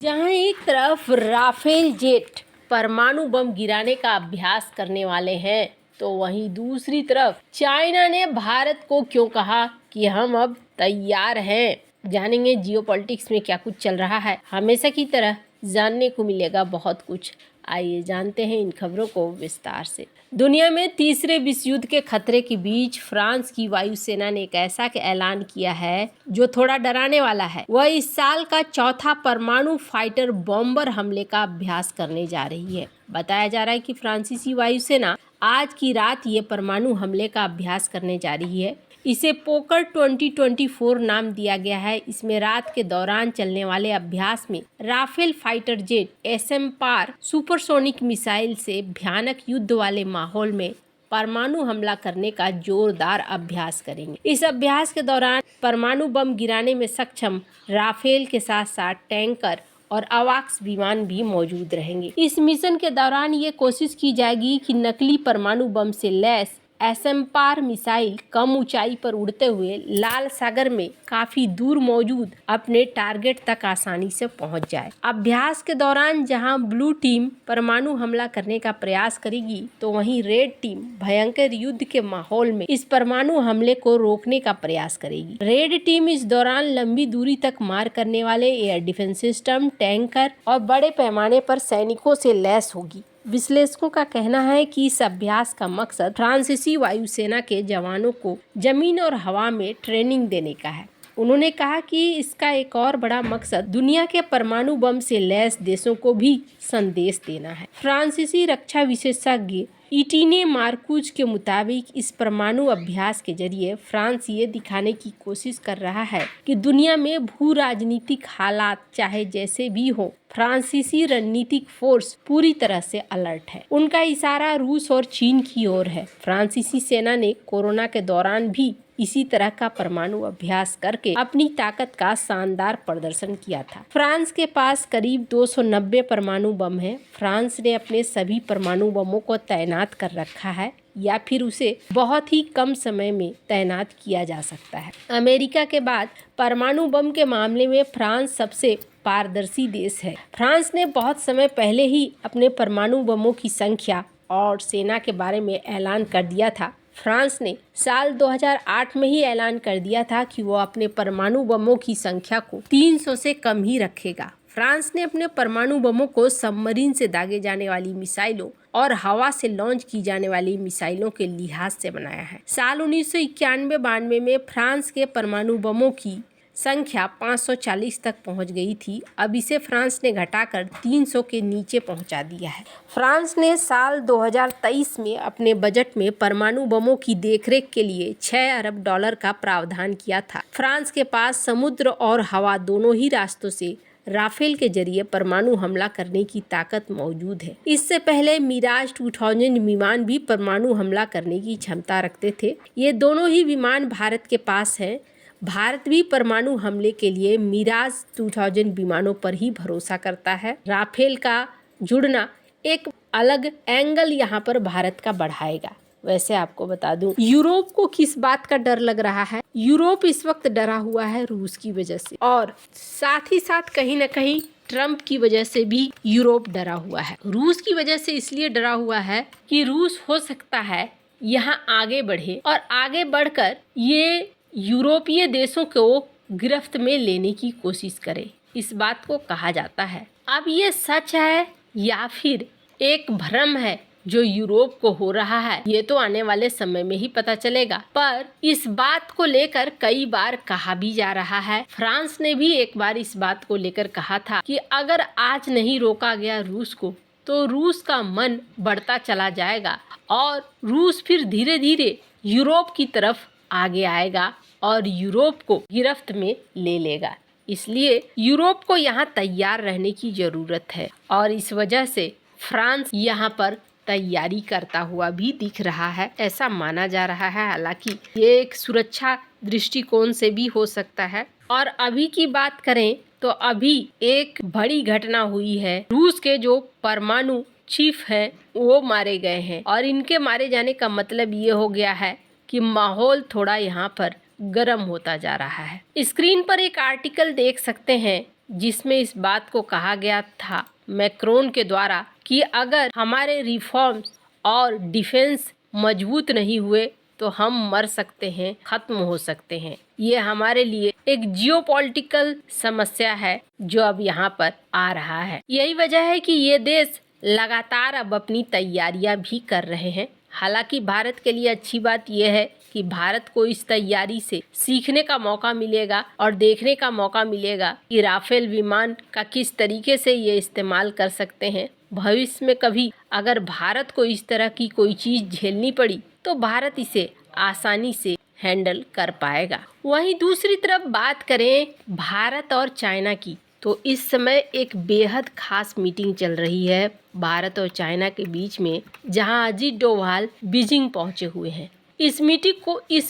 जहां एक तरफ राफेल जेट परमाणु बम गिराने का अभ्यास करने वाले हैं, तो वहीं दूसरी तरफ चाइना ने भारत को क्यों कहा कि हम अब तैयार हैं। जानेंगे जियोपॉलिटिक्स में क्या कुछ चल रहा है। हमेशा की तरह जानने को मिलेगा बहुत कुछ। आइए जानते हैं इन खबरों को विस्तार से। दुनिया में तीसरे विश्व युद्ध के खतरे के बीच फ्रांस की वायुसेना ने एक ऐसा ऐलान किया है जो थोड़ा डराने वाला है। वह इस साल का चौथा परमाणु फाइटर बॉम्बर हमले का अभ्यास करने जा रही है। बताया जा रहा है कि फ्रांसीसी वायुसेना आज की रात ये परमाणु हमले का अभ्यास करने जा रही है। इसे पोकर 2024 नाम दिया गया है। इसमें रात के दौरान चलने वाले अभ्यास में राफेल फाइटर जेट एसएम-पार सुपरसोनिक मिसाइल से भयानक युद्ध वाले माहौल में परमाणु हमला करने का जोरदार अभ्यास करेंगे। इस अभ्यास के दौरान परमाणु बम गिराने में सक्षम राफेल के साथ साथ टैंकर और अवाक्स विमान भी मौजूद रहेंगे। इस मिशन के दौरान ये कोशिश की जाएगी कि नकली परमाणु बम से लैस एसएम-पार मिसाइल कम ऊंचाई पर उड़ते हुए लाल सागर में काफी दूर मौजूद अपने टारगेट तक आसानी से पहुंच जाए। अभ्यास के दौरान जहां ब्लू टीम परमाणु हमला करने का प्रयास करेगी, तो वहीं रेड टीम भयंकर युद्ध के माहौल में इस परमाणु हमले को रोकने का प्रयास करेगी। रेड टीम इस दौरान लंबी दूरी तक मार करने वाले एयर डिफेंस सिस्टम, टैंकर और बड़े पैमाने पर सैनिकों से लैस होगी। विश्लेषकों का कहना है कि इस अभ्यास का मकसद फ्रांसीसी वायुसेना के जवानों को जमीन और हवा में ट्रेनिंग देने का है। उन्होंने कहा कि इसका एक और बड़ा मकसद दुनिया के परमाणु बम से लैस देशों को भी संदेश देना है। फ्रांसीसी रक्षा विशेषज्ञ इटीने मार्कूज के मुताबिक इस परमाणु अभ्यास के जरिए फ्रांस ये दिखाने की कोशिश कर रहा है कि दुनिया में भू राजनीतिक हालात चाहे जैसे भी हो, फ्रांसीसी रणनीतिक फोर्स पूरी तरह से अलर्ट है। उनका इशारा रूस और चीन की ओर है। फ्रांसीसी सेना ने कोरोना के दौरान भी इसी तरह का परमाणु अभ्यास करके अपनी ताकत का शानदार प्रदर्शन किया था। फ्रांस के पास करीब 290 परमाणु बम हैं। फ्रांस ने अपने सभी परमाणु बमों को तैनात कर रखा है या फिर उसे बहुत ही कम समय में तैनात किया जा सकता है। अमेरिका के बाद परमाणु बम के मामले में फ्रांस सबसे पारदर्शी देश है। फ्रांस ने बहुत समय पहले ही अपने परमाणु बमों की संख्या और सेना के बारे में ऐलान कर दिया था। फ्रांस ने साल 2008 में ही ऐलान कर दिया था कि वो अपने परमाणु बमों की संख्या को 300 से कम ही रखेगा। फ्रांस ने अपने परमाणु बमों को सबमरीन से दागे जाने वाली मिसाइलों और हवा से लॉन्च की जाने वाली मिसाइलों के लिहाज से बनाया है। साल 1991-92 में फ्रांस के परमाणु बमों की संख्या 540 तक पहुंच गई थी। अब इसे फ्रांस ने घटाकर 300 के नीचे पहुंचा दिया है। फ्रांस ने साल 2023 में अपने बजट में परमाणु बमों की देखरेख के लिए 6 अरब डॉलर का प्रावधान किया था। फ्रांस के पास समुद्र और हवा दोनों ही रास्तों से राफेल के जरिए परमाणु हमला करने की ताकत मौजूद है। इससे पहले मिराज 2000 विमान भी परमाणु हमला करने की क्षमता रखते थे। ये दोनों ही विमान भारत के पास हैं। भारत भी परमाणु हमले के लिए मिराज 2000 विमानों पर ही भरोसा करता है। राफेल का जुड़ना एक अलग एंगल यहाँ पर भारत का बढ़ाएगा। वैसे आपको बता दूं, यूरोप को किस बात का डर लग रहा है। यूरोप इस वक्त डरा हुआ है रूस की वजह से, और साथ ही साथ कहीं न कहीं ट्रंप की वजह से भी यूरोप डरा हुआ है। रूस की वजह से इसलिए डरा हुआ है कि रूस हो सकता है यहाँ आगे बढ़े और आगे बढ़कर ये यूरोपीय देशों को गिरफ्त में लेने की कोशिश करे। इस बात को कहा जाता है। अब ये सच है या फिर एक भ्रम है जो यूरोप को हो रहा है, ये तो आने वाले समय में ही पता चलेगा। पर इस बात को लेकर कई बार कहा भी जा रहा है। फ्रांस ने भी एक बार इस बात को लेकर कहा था कि अगर आज नहीं रोका गया रूस को, तो रूस का मन बढ़ता चला जाएगा और रूस फिर धीरे धीरे यूरोप की तरफ आगे आएगा और यूरोप को गिरफ्त में ले लेगा। इसलिए यूरोप को यहाँ तैयार रहने की जरूरत है और इस वजह से फ्रांस यहाँ पर तैयारी करता हुआ भी दिख रहा है, ऐसा माना जा रहा है। हालांकि ये एक सुरक्षा दृष्टिकोण से भी हो सकता है। और अभी की बात करें तो अभी एक बड़ी घटना हुई है। रूस के जो परमाणु चीफ हैं वो मारे गए हैं और इनके मारे जाने का मतलब ये हो गया है कि माहौल थोड़ा यहाँ पर गर्म होता जा रहा है। स्क्रीन पर एक आर्टिकल देख सकते हैं जिसमें इस बात को कहा गया था मैक्रोन के द्वारा कि अगर हमारे रिफॉर्म्स और डिफेंस मजबूत नहीं हुए तो हम मर सकते हैं, खत्म हो सकते हैं। ये हमारे लिए एक जियोपॉलिटिकल समस्या है जो अब यहाँ पर आ रहा है। यही वजह है कि ये देश लगातार अब अपनी तैयारियां भी कर रहे हैं। हालांकि भारत के लिए अच्छी बात यह है कि भारत को इस तैयारी से सीखने का मौका मिलेगा और देखने का मौका मिलेगा कि राफेल विमान का किस तरीके से ये इस्तेमाल कर सकते हैं। भविष्य में कभी अगर भारत को इस तरह की कोई चीज झेलनी पड़ी तो भारत इसे आसानी से हैंडल कर पाएगा। वहीं दूसरी तरफ बात करें भारत और चाइना की, तो इस समय एक बेहद खास मीटिंग चल रही है भारत और चाइना के बीच में, जहां अजीत डोभाल बीजिंग पहुंचे हुए हैं। इस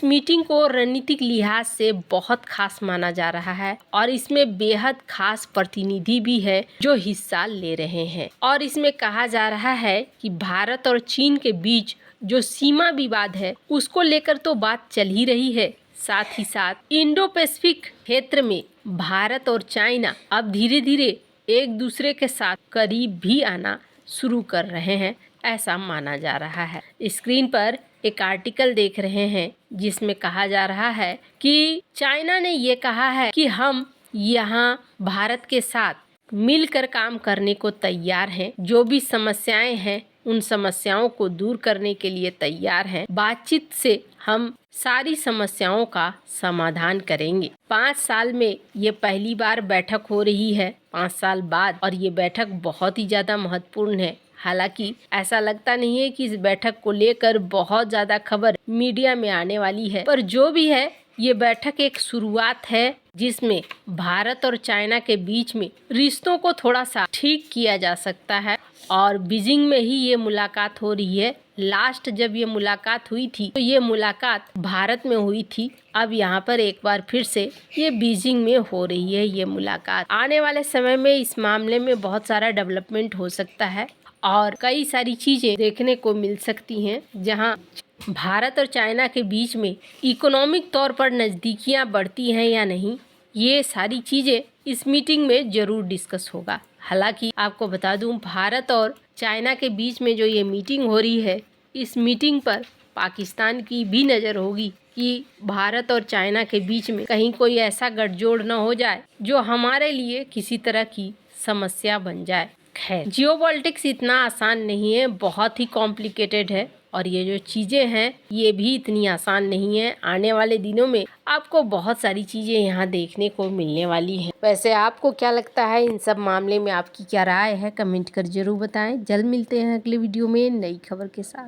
मीटिंग को रणनीतिक लिहाज से बहुत खास माना जा रहा है और इसमें बेहद खास प्रतिनिधि भी है जो हिस्सा ले रहे हैं। और इसमें कहा जा रहा है कि भारत और चीन के बीच जो सीमा विवाद है उसको लेकर तो बात चल ही रही है, साथ ही साथ इंडो पैसिफिक क्षेत्र में भारत और चाइना अब धीरे धीरे एक दूसरे के साथ करीब भी आना शुरू कर रहे हैं, ऐसा माना जा रहा है। स्क्रीन पर एक आर्टिकल देख रहे हैं जिसमें कहा जा रहा है कि चाइना ने ये कहा है कि हम यहाँ भारत के साथ मिलकर काम करने को तैयार हैं, जो भी समस्याएं हैं उन समस्याओं को दूर करने के लिए तैयार हैं। बातचीत से हम सारी समस्याओं का समाधान करेंगे। 5 साल में ये पहली बार बैठक हो रही है, 5 साल बाद, और ये बैठक बहुत ही ज्यादा महत्वपूर्ण है। हालांकि ऐसा लगता नहीं है कि इस बैठक को लेकर बहुत ज्यादा खबर मीडिया में आने वाली है, पर जो भी है ये बैठक एक शुरुआत है जिसमें भारत और चाइना के बीच में रिश्तों को थोड़ा सा ठीक किया जा सकता है। और बीजिंग में ही ये मुलाकात हो रही है। लास्ट जब ये मुलाकात हुई थी तो ये मुलाकात भारत में हुई थी, अब यहाँ पर एक बार फिर से ये बीजिंग में हो रही है ये मुलाकात। आने वाले समय में इस मामले में बहुत सारा डेवलपमेंट हो सकता है और कई सारी चीजें देखने को मिल सकती हैं, जहाँ भारत और चाइना के बीच में इकोनॉमिक तौर पर नज़दीकियाँ बढ़ती हैं या नहीं, ये सारी चीज़ें इस मीटिंग में ज़रूर डिस्कस होगा। हालांकि आपको बता दूं, भारत और चाइना के बीच में जो ये मीटिंग हो रही है, इस मीटिंग पर पाकिस्तान की भी नज़र होगी कि भारत और चाइना के बीच में कहीं कोई ऐसा गठजोड़ न हो जाए जो हमारे लिए किसी तरह की समस्या बन जाए। खैर, जियोपॉलिटिक्स इतना आसान नहीं है, बहुत ही कॉम्प्लिकेटेड है और ये जो चीज़ें हैं ये भी इतनी आसान नहीं है। आने वाले दिनों में आपको बहुत सारी चीज़ें यहाँ देखने को मिलने वाली हैं। वैसे आपको क्या लगता है इन सब मामले में, आपकी क्या राय है, कमेंट कर जरूर बताएं। जल्द मिलते हैं अगले वीडियो में नई खबर के साथ।